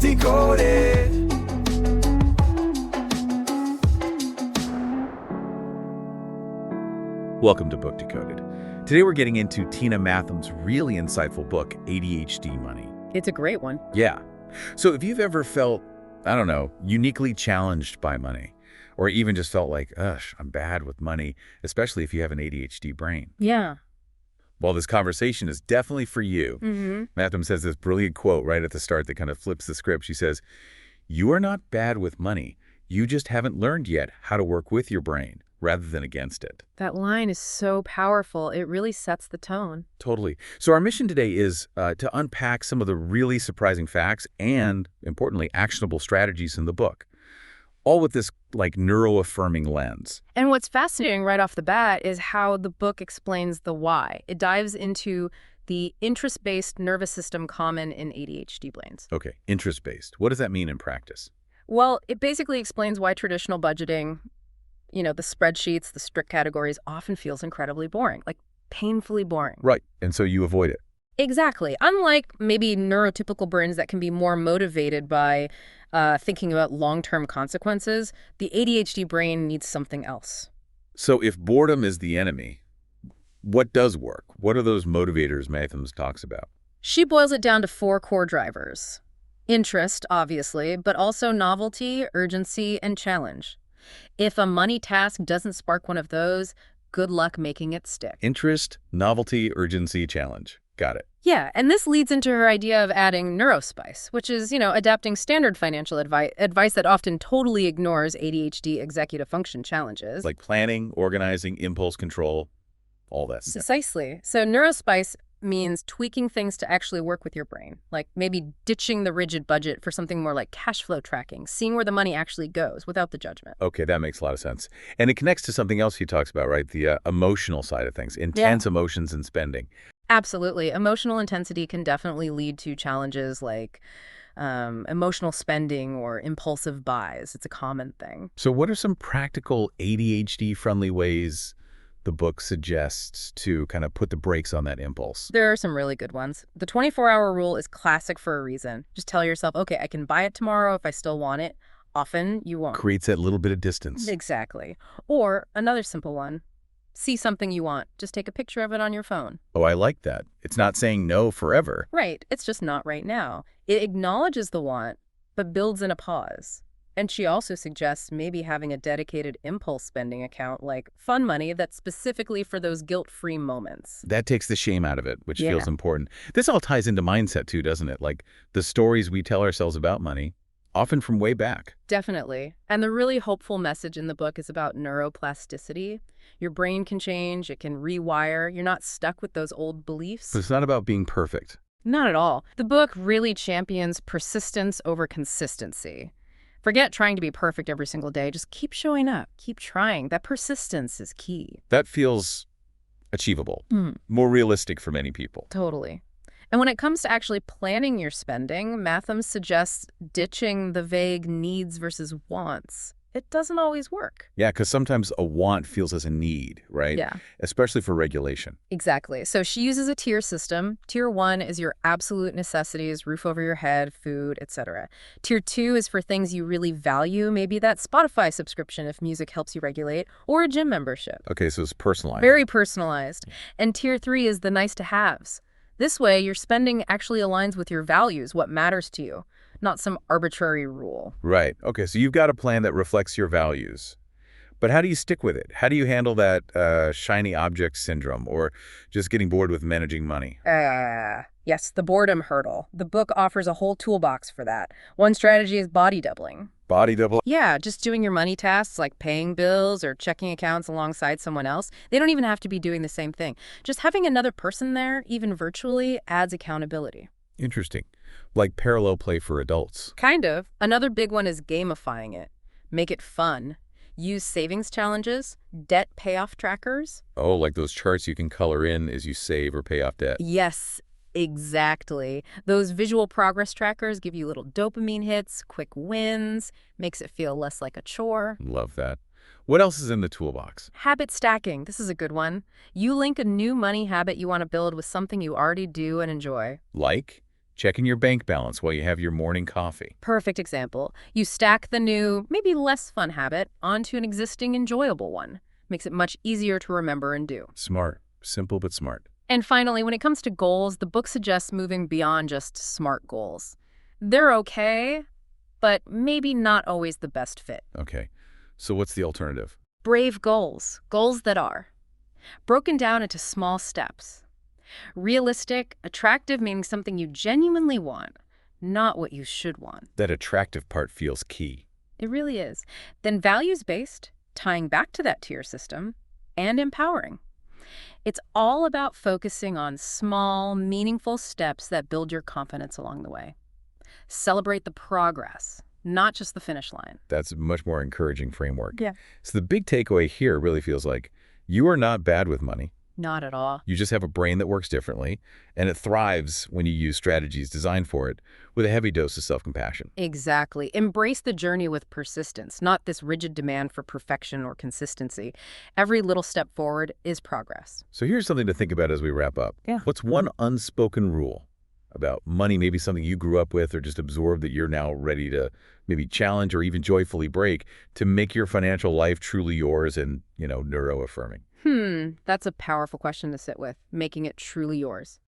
Decoded. Welcome to Book Decoded. Today we're getting into Tina Mathams' really insightful book, ADHD Money. It's a great one. Yeah. So if you've ever felt, I don't know, uniquely challenged by money, or even just felt like, ugh, I'm bad with money, especially if you have an ADHD brain. Yeah. Well, this conversation is definitely for you. Mathams says this brilliant quote right at the start that kind of flips the script. She says, "You are not bad with money. You just haven't learned yet how to work with your brain rather than against it." That line is so powerful. It really sets the tone. Totally. So our mission today is to unpack some of the really surprising facts and, importantly, actionable strategies in the book, all with this like neuro-affirming lens. And what's fascinating right off the bat is how the book explains the why. It dives into the interest-based nervous system common in ADHD brains. Okay, interest-based. What does that mean in practice? Well, it basically explains why traditional budgeting, the spreadsheets, the strict categories, often feels incredibly boring, like painfully boring. Right, and so you avoid it. Exactly. Unlike maybe neurotypical brains that can be more motivated by thinking about long-term consequences, the ADHD brain needs something else. So if boredom is the enemy, what does work? What are those motivators Mathams talks about? She boils it down to 4 core drivers. Interest, obviously, but also novelty, urgency, and challenge. If a money task doesn't spark one of those, good luck making it stick. Interest, novelty, urgency, challenge. Got it. Yeah, and this leads into her idea of adding neurospice, which is, adapting standard financial advice that often totally ignores ADHD executive function challenges. Like planning, organizing, impulse control, all that stuff. Precisely. So neurospice means tweaking things to actually work with your brain, like maybe ditching the rigid budget for something more like cash flow tracking, seeing where the money actually goes without the judgment. Okay, that makes a lot of sense. And it connects to something else he talks about, right? The emotional side of things, intense emotions and spending. Absolutely. Emotional intensity can definitely lead to challenges like emotional spending or impulsive buys. It's a common thing. So what are some practical ADHD-friendly ways the book suggests to kind of put the brakes on that impulse? There are some really good ones. The 24-hour rule is classic for a reason. Just tell yourself, okay, I can buy it tomorrow if I still want it. Often you won't. Creates that little bit of distance. Exactly. Or another simple one. See something you want. Just take a picture of it on your phone. Oh, I like that. It's not saying no forever. Right. It's just not right now. It acknowledges the want, but builds in a pause. And she also suggests maybe having a dedicated impulse spending account like fun money that's specifically for those guilt-free moments. That takes the shame out of it, which feels important. This all ties into mindset too, doesn't it? Like the stories we tell ourselves about money, often from way back. Definitely. And the really hopeful message in the book is about neuroplasticity. Your brain can change, it can rewire. You're not stuck with those old beliefs. But it's not about being perfect. Not at all. The book really champions persistence over consistency. Forget trying to be perfect every single day. Just keep showing up. Keep trying. That persistence is key. That feels achievable, more realistic for many people. Totally. And when it comes to actually planning your spending, Mathams suggests ditching the vague needs versus wants. It doesn't always work. Yeah, because sometimes a want feels as a need, right? Yeah. Especially for regulation. Exactly. So she uses a tier system. Tier 1 is your absolute necessities, roof over your head, food, etc. Tier 2 is for things you really value, maybe that Spotify subscription if music helps you regulate, or a gym membership. Okay, so it's personalized. Very personalized. And Tier 3 is the nice-to-haves. This way, your spending actually aligns with your values, what matters to you, not some arbitrary rule. Right. Okay, so you've got a plan that reflects your values. But how do you stick with it? How do you handle that shiny object syndrome or just getting bored with managing money? Yes, the boredom hurdle. The book offers a whole toolbox for that. One strategy is body doubling. Body double? Yeah, just doing your money tasks like paying bills or checking accounts alongside someone else. They don't even have to be doing the same thing. Just having another person there, even virtually, adds accountability. Interesting. Like parallel play for adults. Kind of. Another big one is gamifying it. Make it fun. Use savings challenges, debt payoff trackers. Oh, like those charts you can color in as you save or pay off debt. Yes, exactly. Those visual progress trackers give you little dopamine hits, quick wins, makes it feel less like a chore. Love that. What else is in the toolbox? Habit stacking. This is a good one. You link a new money habit you want to build with something you already do and enjoy. Like checking your bank balance while you have your morning coffee. Perfect example. You stack the new, maybe less fun habit onto an existing enjoyable one. Makes it much easier to remember and do. Smart. Simple but smart. And finally, when it comes to goals, the book suggests moving beyond just SMART goals. They're okay, but maybe not always the best fit. Okay. So what's the alternative? Brave goals. Goals that are broken down into small steps. Realistic, attractive, meaning something you genuinely want, not what you should want. That attractive part feels key. It really is. Then values-based, tying back to that tier system, and empowering. It's all about focusing on small, meaningful steps that build your confidence along the way. Celebrate the progress, not just the finish line. That's a much more encouraging framework. Yeah. So the big takeaway here really feels like you are not bad with money. Not at all. You just have a brain that works differently, and it thrives when you use strategies designed for it with a heavy dose of self-compassion. Exactly. Embrace the journey with persistence, not this rigid demand for perfection or consistency. Every little step forward is progress. So here's something to think about as we wrap up. Yeah. What's one unspoken rule about money, maybe something you grew up with or just absorbed that you're now ready to maybe challenge or even joyfully break to make your financial life truly yours and, neuro-affirming? That's a powerful question to sit with, making it truly yours.